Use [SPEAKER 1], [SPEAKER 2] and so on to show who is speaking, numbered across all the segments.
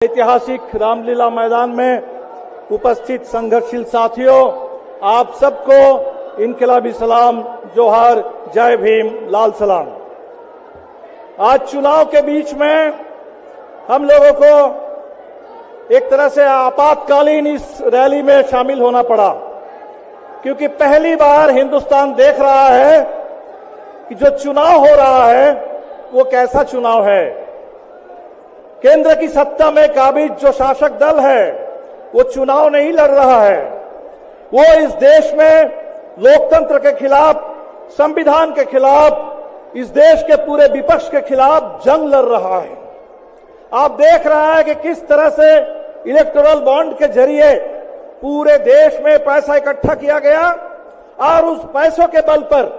[SPEAKER 1] ऐतिहासिक रामलीला मैदान में उपस्थित संघर्षशील साथियों, आप सबको इनकलाबी सलाम, जोहार, जय भीम, लाल सलाम। आज चुनाव के बीच में हम लोगों को एक तरह से आपातकालीन इस रैली में शामिल होना पड़ा, क्योंकि पहली बार हिंदुस्तान देख रहा है कि जो चुनाव हो रहा है वो कैसा चुनाव है। केंद्र की सत्ता में काबिज जो शासक दल है वो चुनाव नहीं लड़ रहा है, वो इस देश में लोकतंत्र के खिलाफ, संविधान के खिलाफ, इस देश के पूरे विपक्ष के खिलाफ जंग लड़ रहा है। आप देख रहे हैं कि किस तरह से इलेक्टोरल बॉन्ड के जरिए पूरे देश में पैसा इकट्ठा किया गया और उस पैसों के बल पर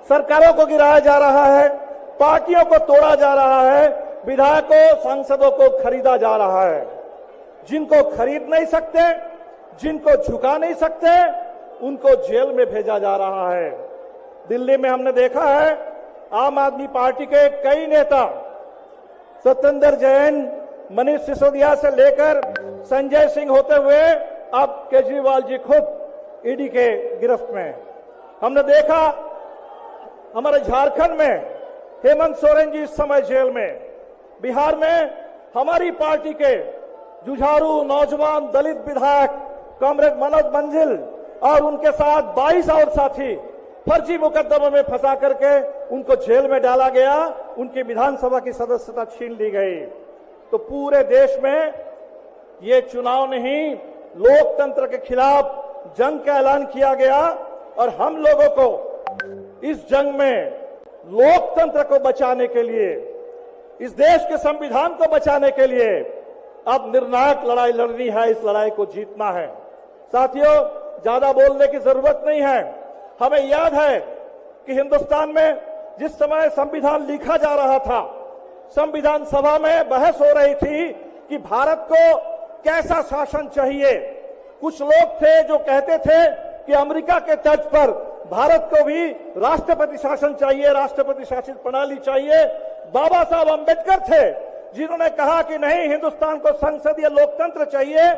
[SPEAKER 1] सरकारों को गिराया जा रहा है, पार्टियों को तोड़ा जा रहा है, विधायकों, सांसदों को खरीदा जा रहा है। जिनको खरीद नहीं सकते, जिनको झुका नहीं सकते, उनको जेल में भेजा जा रहा है। दिल्ली में हमने देखा है आम आदमी पार्टी के कई नेता, सत्येंद्र जैन, मनीष सिसोदिया से लेकर संजय सिंह होते हुए अब केजरीवाल जी खुद ईडी के गिरफ्त में। हमने देखा हमारे झारखंड में हेमंत सोरेन जी इस समय जेल में, बिहार में हमारी पार्टी के जुझारू नौजवान दलित विधायक कॉमरेड मनोज मंजिल और उनके साथ 22 और साथी फर्जी मुकदमों में फंसा करके उनको जेल में डाला गया, उनकी विधानसभा की सदस्यता छीन ली गई। तो पूरे देश में ये चुनाव नहीं, लोकतंत्र के खिलाफ जंग का ऐलान किया गया और हम लोगों को इस जंग में लोकतंत्र को बचाने के लिए, इस देश के संविधान को बचाने के लिए अब निर्णायक लड़ाई लड़नी है, इस लड़ाई को जीतना है। साथियों, ज्यादा बोलने की जरूरत नहीं है। हमें याद है कि हिंदुस्तान में जिस समय संविधान लिखा जा रहा था, संविधान सभा में बहस हो रही थी कि भारत को कैसा शासन चाहिए। कुछ लोग थे जो कहते थे कि अमेरिका के तर्ज पर भारत को भी राष्ट्रपति शासन चाहिए, राष्ट्रपति शासित प्रणाली चाहिए। बाबा साहब अंबेडकर थे जिन्होंने कहा कि नहीं, हिंदुस्तान को संसदीय लोकतंत्र चाहिए,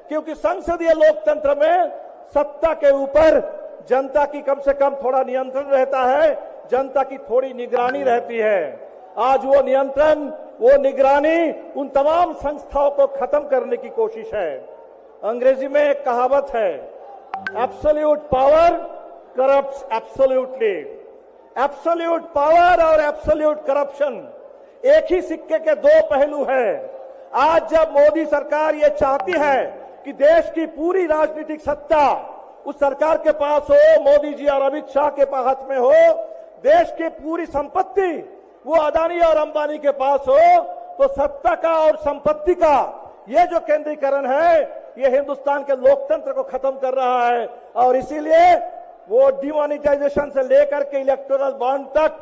[SPEAKER 1] क्योंकि संसदीय लोकतंत्र में सत्ता के ऊपर जनता की कम से कम थोड़ा नियंत्रण रहता है, जनता की थोड़ी निगरानी रहती है। आज वो नियंत्रण, वो निगरानी उन तमाम संस्थाओं को खत्म करने की कोशिश है। अंग्रेजी में एक कहावत है, absolute power corrupts absolutely. Absolute power और एब्सोल्यूट करप्शन एक ही सिक्के के दो पहलू हैं। आज जब मोदी सरकार ये चाहती है कि देश की पूरी राजनीतिक सत्ता उस सरकार के पास हो, मोदी जी और अमित शाह के हाथ में हो, देश की पूरी संपत्ति वो अदानी और अंबानी के पास हो, तो सत्ता का और संपत्ति का ये जो केंद्रीकरण है, ये हिंदुस्तान के लोकतंत्र को खत्म कर रहा है। और इसीलिए वो डिमोनेटाइजेशन से लेकर के इलेक्टोरल बॉन्ड तक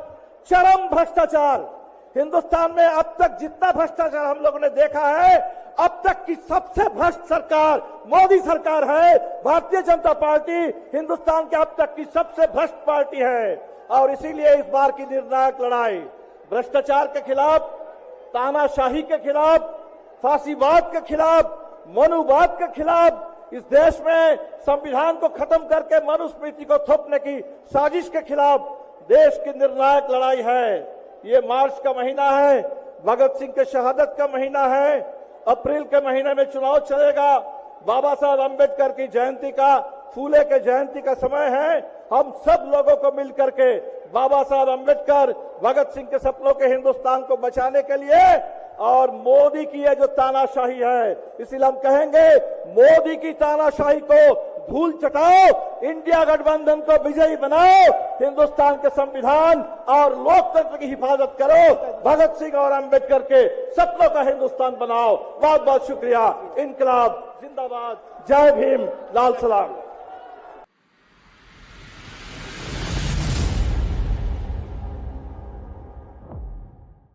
[SPEAKER 1] चरम भ्रष्टाचार, हिंदुस्तान में अब तक जितना भ्रष्टाचार हम लोगों ने देखा है, अब तक की सबसे भ्रष्ट सरकार मोदी सरकार है। भारतीय जनता पार्टी हिंदुस्तान के अब तक की सबसे भ्रष्ट पार्टी है। और इसीलिए इस बार की निर्णायक लड़ाई भ्रष्टाचार के खिलाफ, तानाशाही के खिलाफ, फांसीवाद के खिलाफ, मनुवाद के खिलाफ, इस देश में संविधान को खत्म करके मनुस्मृति को थोपने की साजिश के खिलाफ देश की निर्णायक लड़ाई है। ये मार्च का महीना है, भगत सिंह के शहादत का महीना है, अप्रैल के महीने में चुनाव चलेगा, बाबा साहब अंबेडकर की जयंती का, फूले के जयंती का समय है। हम सब लोगों को मिलकर के बाबा साहब अंबेडकर, भगत सिंह के सपनों के हिंदुस्तान को बचाने के लिए और मोदी की ये जो तानाशाही है, इसलिए हम कहेंगे मोदी की तानाशाही को धूल चटाओ, इंडिया गठबंधन को विजयी बनाओ, हिंदुस्तान के संविधान और लोकतंत्र की हिफाजत करो, भगत सिंह और अंबेडकर के सपनों का हिंदुस्तान बनाओ। बहुत बहुत शुक्रिया। इनकलाब जिंदाबाद, जय भीम, लाल सलाम।